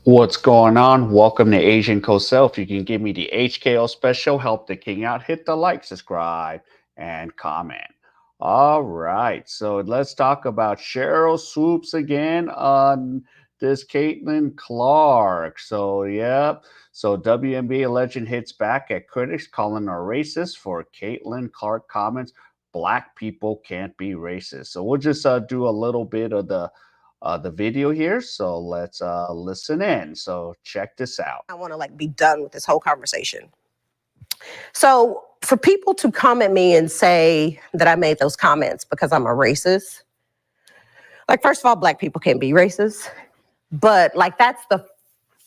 What's going on? Welcome to Asian Cosell. If you can give me the HKO special, help the king out, hit the like, subscribe, and comment. All right, so let's talk about Sheryl Swoopes again on this Caitlin Clark. So, yep. So, WNBA legend hits back at critics, calling her racist for Caitlin Clark comments. Black people can't be racist. So, we'll just do a little bit of the video here. So let's listen in. So check this out. I want to be done with this whole conversation. So for people to come at me and say that I made those comments because I'm a racist, first of all, Black people can't be racist, but that's the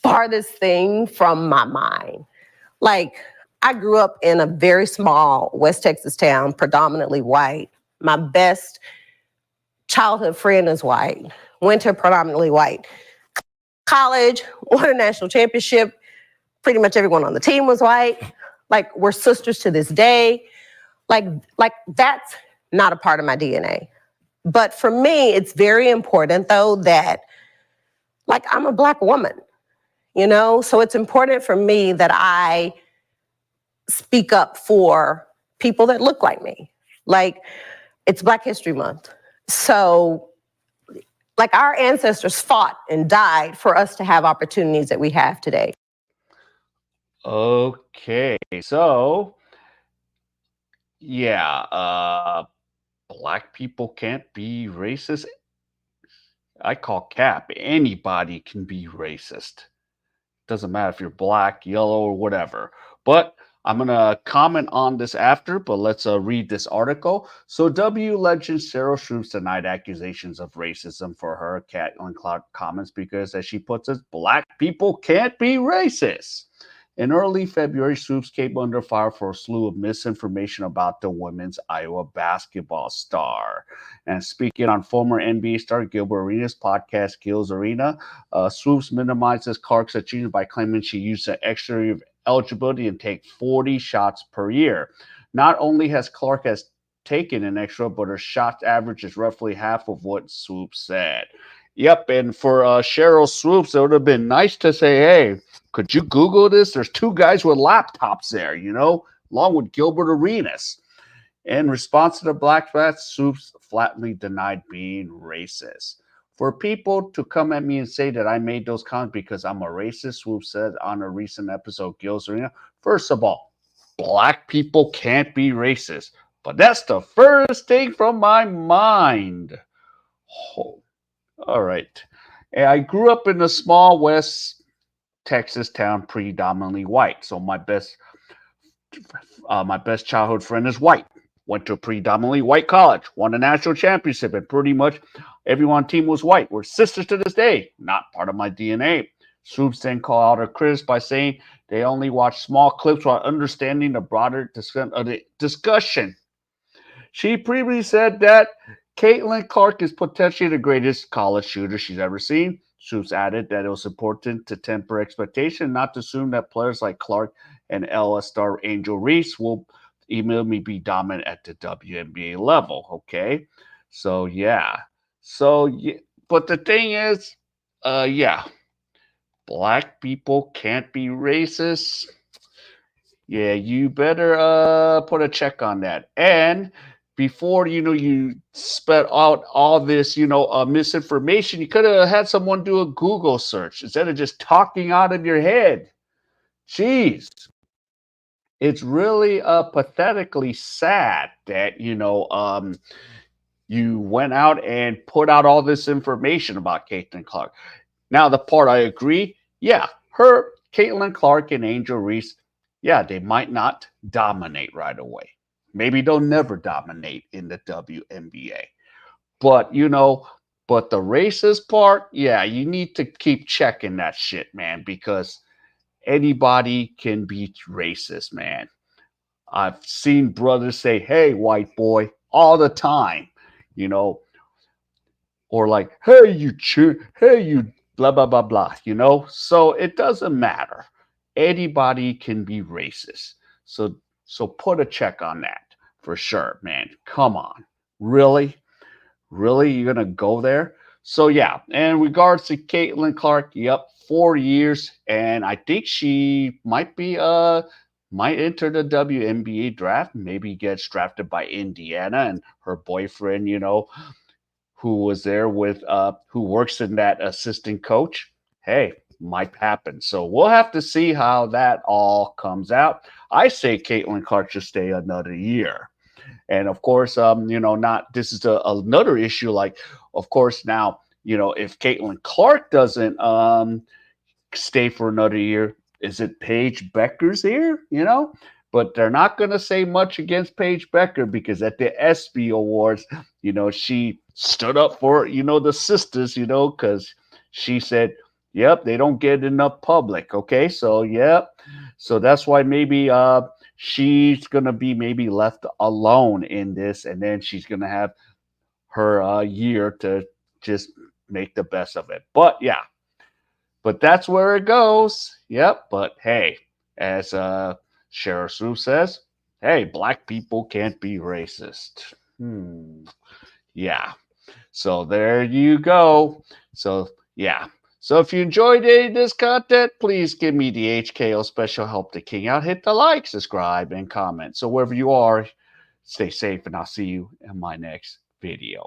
farthest thing from my mind. I grew up in a very small West Texas town, predominantly white. My best childhood friend is white, went to predominantly white college, won a national championship. Pretty much everyone on the team was white. We're sisters to this day. That's not a part of my DNA. But for me, it's very important though that I'm a Black woman, So it's important for me that I speak up for people that look like me. It's Black History Month. So our ancestors fought and died for us to have opportunities that we have today. Okay, so yeah, Black people can't be racist. I call cap. Anybody can be racist. Doesn't matter if you're black, yellow, or whatever. But I'm going to comment on this after, but let's read this article. So, W legend Sheryl Swoopes denied accusations of racism for her CaItlin Clark comments because, as she puts it, Black people can't be racist. In early February, Swoopes came under fire for a slew of misinformation about the women's Iowa basketball star. And speaking on former NBA star Gilbert Arenas' podcast, Gil's Arena, Swoopes minimizes Clark's achievement by claiming she used an extra year of eligibility and take 40 shots per year. Not only has Clark has taken an extra, but her shot average is roughly half of what Swoopes said. Yep, and for Sheryl Swoopes, it would have been nice to say, hey, could you Google this? There's two guys with laptops there, along with Gilbert Arenas. In response to the Black Flats, Swoopes flatly denied being racist. For people to come at me and say that I made those comments because I'm a racist, Swoopes said on a recent episode of Gil's Arena, first of all, Black people can't be racist. But that's the first thing from my mind. Oh, all right. I grew up in a small West Texas town, predominantly white. So my best childhood friend is white. Went to a predominantly white college, won a national championship, and pretty much everyone on the team was white. We're sisters to this day, not part of my DNA. Swoopes then called out her critics by saying they only watch small clips while understanding the broader discussion. She previously said that Caitlin Clark is potentially the greatest college shooter she's ever seen. Swoopes added that it was important to temper expectation, not to assume that players like Clark and LS star Angel Reese will immediately be dominant at the WNBA level. Okay, so yeah, but the thing is, yeah, Black people can't be racist. Yeah, you better put a check on that. And before you spread out all this misinformation, you could have had someone do a Google search instead of just talking out of your head. Jeez, it's really pathetically sad that you went out and put out all this information about Caitlin Clark. Now, the part I agree, yeah, Caitlin Clark and Angel Reese, yeah, they might not dominate right away. Maybe they'll never dominate in the WNBA. But, but the racist part, yeah, you need to keep checking that shit, man, because anybody can be racist, man. I've seen brothers say, hey, white boy, all the time, you know, or like, hey, you blah, blah, blah, blah, So it doesn't matter. Anybody can be racist. So put a check on that for sure, man. Come on. Really? Really? You're going to go there? So yeah, in regards to Caitlin Clark, yep, 4 years, and I think she might enter the WNBA draft. Maybe gets drafted by Indiana, and her boyfriend, who was there with who works in that assistant coach. Hey, might happen. So we'll have to see how that all comes out. I say Caitlin Clark should stay another year. And of course, not this is another issue. Like, of course, now if Caitlin Clark doesn't stay for another year, is it Paige Becker's year? But they're not going to say much against Paige Becker because at the ESPY Awards, she stood up for the sisters, because she said, "Yep, they don't get enough public." Okay, so yep, so that's why maybe she's gonna be maybe left alone in this, and then she's gonna have her year to just make the best of it. But yeah, but that's where it goes. Yep. But hey, as Sheryl Swoopes says, hey, black people can't be racist. Yeah. So there you go. So yeah. So if you enjoyed any of this content, please give me the HKO special help the king out. Hit the like, subscribe, and comment. So wherever you are, stay safe, and I'll see you in my next video.